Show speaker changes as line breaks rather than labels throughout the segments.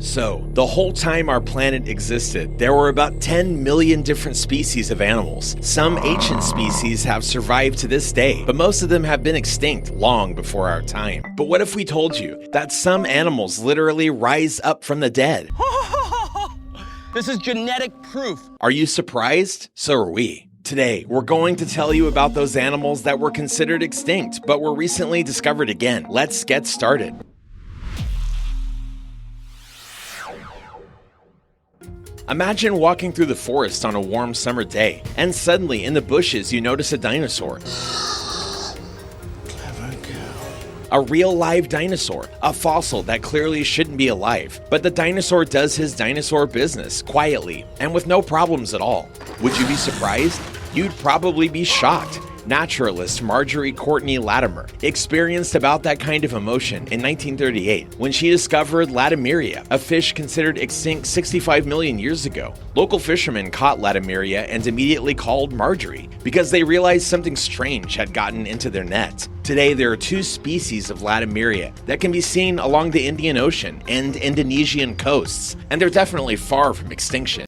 So, the whole time our planet existed, there were about 10 million different species of animals. Some ancient species have survived to this day, but most of them have been extinct long before our time. But what if we told you that some animals literally rise up from the dead?
This is genetic proof.
Are you surprised? So are we. Today, we're going to tell you about those animals that were considered extinct, but were recently discovered again. Let's get started. Imagine walking through the forest on a warm summer day, and suddenly in the bushes you notice a dinosaur.
Clever girl.
A real live dinosaur, a fossil that clearly shouldn't be alive, but the dinosaur does his dinosaur business quietly and with no problems at all. Would you be surprised? You'd probably be shocked. Naturalist Marjorie Courtney Latimer experienced about that kind of emotion in 1938 when she discovered Vladimir, a fish considered extinct 65 million years ago. Local fishermen caught Vladimir and immediately called Marjorie because they realized something strange had gotten into their net. Today, there are two species of Vladimir that can be seen along the Indian Ocean and Indonesian coasts, and they're definitely far from extinction.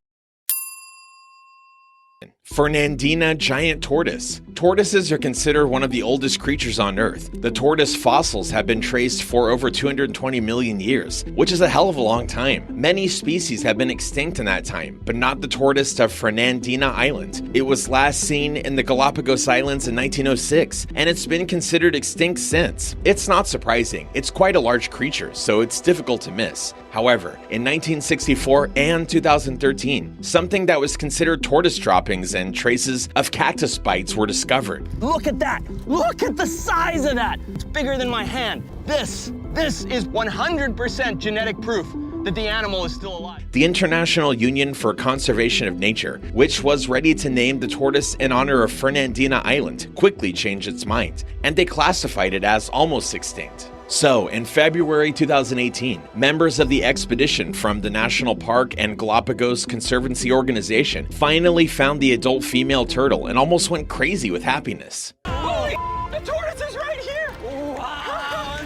Fernandina giant tortoise. Tortoises are considered one of the oldest creatures on Earth. The tortoise fossils have been traced for over 220 million years, which is a hell of a long time. Many species have been extinct in that time, but not the tortoise of Fernandina Island. It was last seen in the Galapagos Islands in 1906, and it's been considered extinct since. It's not surprising. It's quite a large creature, so it's difficult to miss. However, in 1964 and 2013, something that was considered tortoise droppings and traces of cactus bites were discovered.
Look at that. Look at the size of that. It's bigger than my hand. This is 100% genetic proof that the animal is still alive.
The International Union for Conservation of Nature, which was ready to name the tortoise in honor of Fernandina Island, quickly changed its mind, and they classified it as almost extinct. So, in February 2018, members of the expedition from the National Park and Galapagos Conservancy Organization finally found the adult female turtle and almost went crazy with happiness.
Holy, the tortoise is right here! Wow!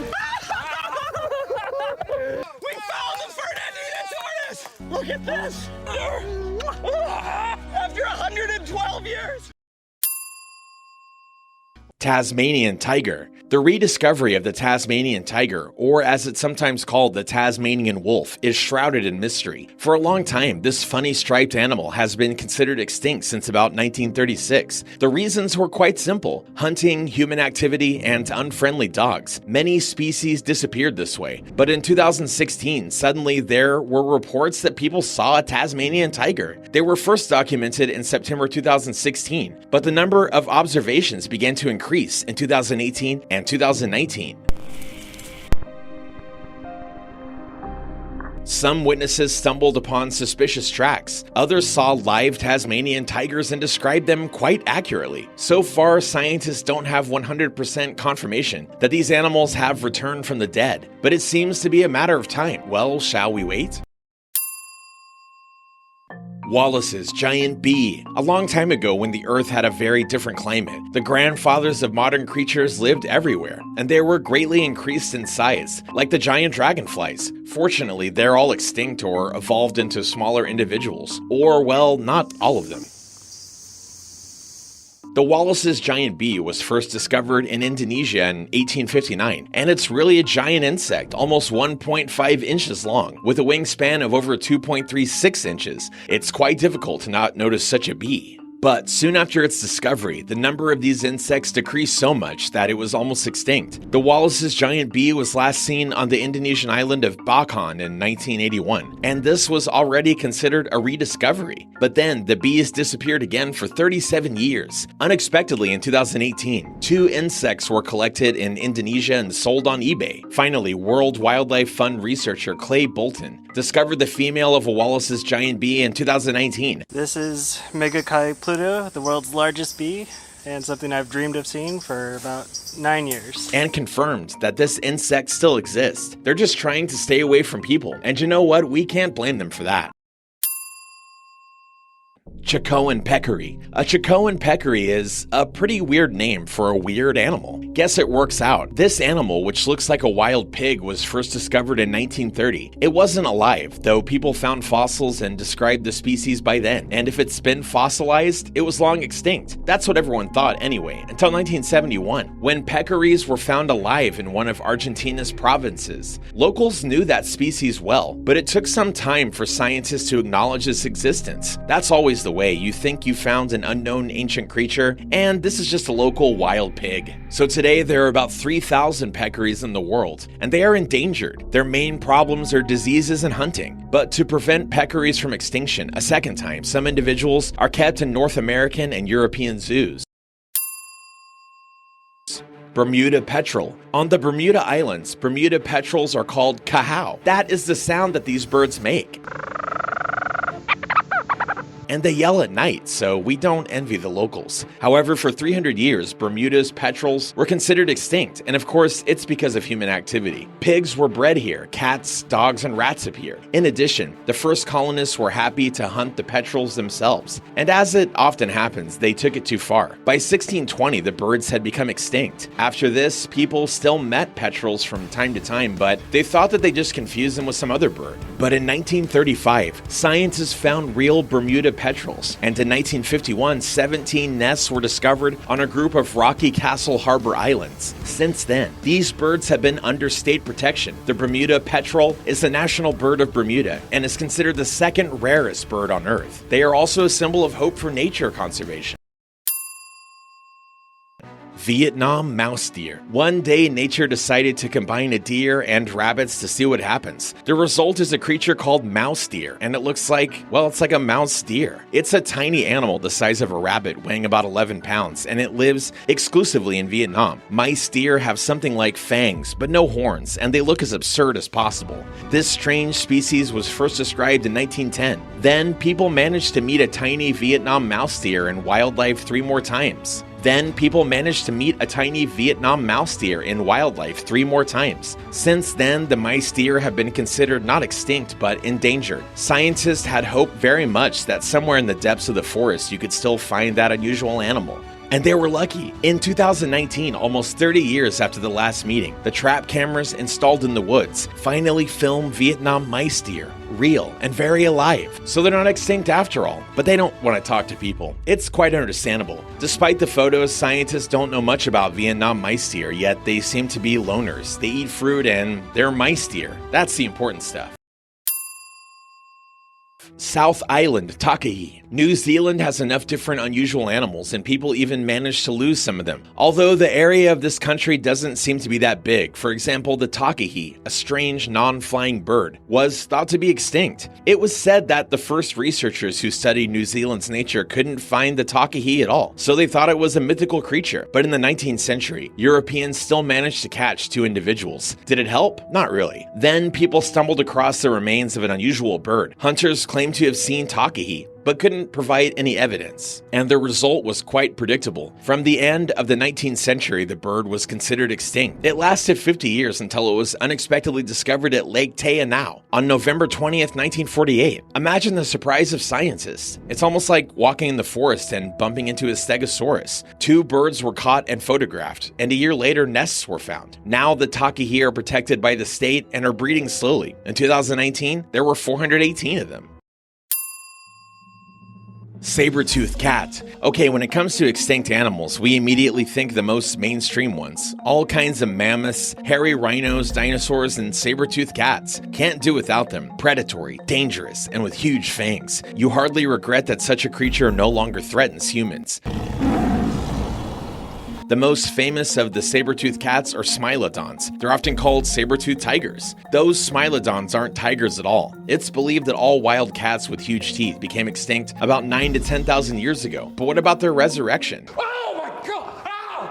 We found the Fernandina tortoise! Look at this! After 112 years!
Tasmanian Tiger. The rediscovery of the Tasmanian tiger, or as it's sometimes called the Tasmanian wolf, is shrouded in mystery. For a long time, this funny striped animal has been considered extinct since about 1936. The reasons were quite simple: hunting, human activity, and unfriendly dogs. Many species disappeared this way, but in 2016, suddenly there were reports that people saw a Tasmanian tiger. They were first documented in September 2016, but the number of observations began to increase in 2018 and 2019. Some witnesses stumbled upon suspicious tracks. Others saw live Tasmanian tigers and described them quite accurately. So far, scientists don't have 100% confirmation that these animals have returned from the dead, but it seems to be a matter of time. Well, shall we wait? Wallaces Giant Bee. A long time ago, when the Earth had a very different climate, the grandfathers of modern creatures lived everywhere, and they were greatly increased in size, like the giant dragonflies. Fortunately, they're all extinct or evolved into smaller individuals, or, well, not all of them. The Wallaces Giant Bee was first discovered in Indonesia in 1859, and it's really a giant insect, almost 1.5 inches long, with a wingspan of over 2.36 inches. It's quite difficult to not notice such a bee. But soon after its discovery, the number of these insects decreased so much that it was almost extinct. The Wallace's Giant Bee was last seen on the Indonesian island of Bacan in 1981, and this was already considered a rediscovery. But then, the bees disappeared again for 37 years. Unexpectedly, in 2018, 2 insects were collected in Indonesia and sold on eBay. Finally, World Wildlife Fund researcher Clay Bolton discovered the female of a Wallace's Giant Bee in 2019.
This is Megakai Pluto, the world's largest bee, and something I've dreamed of seeing for about 9 years.
And confirmed that this insect still exists. They're just trying to stay away from people, and you know what? We can't blame them for that. ChicoPeccary. A ChicoPeccary is a pretty weird name for a weird animal. Guess it works out. This animal, which looks like a wild pig, was first discovered in 1930. It wasn't alive, though people found fossils and described the species by then. And if it's been fossilized, it was long extinct. That's what everyone thought anyway, until 1971, when peccaries were found alive in one of Argentina's provinces. Locals knew that species well, but it took some time for scientists to acknowledge its existence. That's always the way. You think you found an unknown ancient creature, and this is just a local wild pig. So today there are about 3,000 peccaries in the world, and they are endangered. Their main problems are diseases and hunting. But to prevent peccaries from extinction a second time, some individuals are kept in North American and European zoos. Bermuda Petrol. On the Bermuda Islands, Bermuda Petrols are called cahow. That is the sound that these birds make. And they yell at night, so we don't envy the locals. However, for 300 years, Bermuda's petrels were considered extinct, and of course, it's because of human activity. Pigs were bred here, cats, dogs, and rats appeared. In addition, the first colonists were happy to hunt the petrels themselves, and as it often happens, they took it too far. By 1620, the birds had become extinct. After this, people still met petrels from time to time, but they thought that they just confused them with some other bird. But in 1935, scientists found real Bermuda petrels, and in 1951, 17 nests were discovered on a group of rocky Castle Harbor islands. Since then, these birds have been under state protection. The Bermuda petrel is the national bird of Bermuda and is considered the second rarest bird on Earth. They are also a symbol of hope for nature conservation. Vietnam mouse deer. One day, nature decided to combine a deer and rabbits to see what happens. The result is a creature called mouse deer, and it looks like, well, it's like a mouse deer. It's a tiny animal the size of a rabbit, weighing about 11 pounds, and it lives exclusively in Vietnam. Mice deer have something like fangs, but no horns, and they look as absurd as possible. This strange species was first described in 1910. Then, people managed to meet a tiny Vietnam mouse deer in wildlife 3 more times. Then, people managed to meet a tiny Vietnam mouse deer in wildlife 3 more times. Since then, the mice deer have been considered not extinct, but endangered. Scientists had hoped very much that somewhere in the depths of the forest you could still find that unusual animal. And they were lucky. In 2019, almost 30 years after the last meeting, the trap cameras installed in the woods finally filmed Vietnam mice deer, real and very alive. So they're not extinct after all, but they don't want to talk to people. It's quite understandable. Despite the photos, scientists don't know much about Vietnam mice deer, yet they seem to be loners. They eat fruit and they're mice deer. That's the important stuff. South Island, Takahi. New Zealand has enough different unusual animals, and people even managed to lose some of them. Although the area of this country doesn't seem to be that big. For example, the Takahi, a strange non-flying bird, was thought to be extinct. It was said that the first researchers who studied New Zealand's nature couldn't find the Takahi at all, so they thought it was a mythical creature. But in the 19th century, Europeans still managed to catch 2 individuals. Did it help? Not really. Then people stumbled across the remains of an unusual bird. Hunters claimed to have seen Takahi, but couldn't provide any evidence. And the result was quite predictable. From the end of the 19th century, the bird was considered extinct. It lasted 50 years until it was unexpectedly discovered at Lake Taianau on November 20th, 1948. Imagine the surprise of scientists. It's almost like walking in the forest and bumping into a stegosaurus. 2 birds were caught and photographed, and a year later, nests were found. Now the Takahi are protected by the state and are breeding slowly. In 2019, there were 418 of them. Sabertoothed cat. Okay, when it comes to extinct animals, we immediately think the most mainstream ones. All kinds of mammoths, hairy rhinos, dinosaurs, and saber-toothed cats. Can't do without them. Predatory, dangerous, and with huge fangs. You hardly regret that such a creature no longer threatens humans. The most famous of the saber-toothed cats are smilodons. They're often called saber-toothed tigers. Those smilodons aren't tigers at all. It's believed that all wild cats with huge teeth became extinct about 9,000 to 10,000 years ago. But what about their resurrection?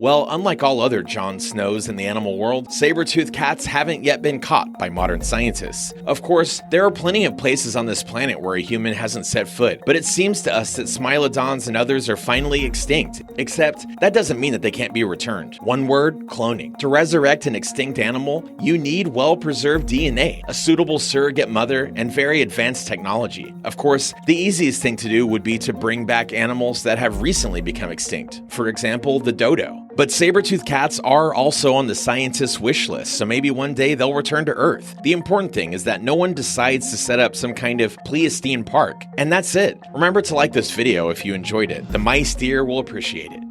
Well, unlike all other Jon Snows in the animal world, saber-toothed cats haven't yet been caught by modern scientists. Of course, there are plenty of places on this planet where a human hasn't set foot, but it seems to us that smilodons and others are finally extinct. Except, that doesn't mean that they can't be returned. One word, cloning. To resurrect an extinct animal, you need well-preserved DNA, a suitable surrogate mother, and very advanced technology. Of course, the easiest thing to do would be to bring back animals that have recently become extinct. For example, the dodo. But saber-toothed cats are also on the scientists' wish list, so maybe one day they'll return to Earth. The important thing is that no one decides to set up some kind of Pleistocene park. And that's it. Remember to like this video if you enjoyed it. The mice dear will appreciate it.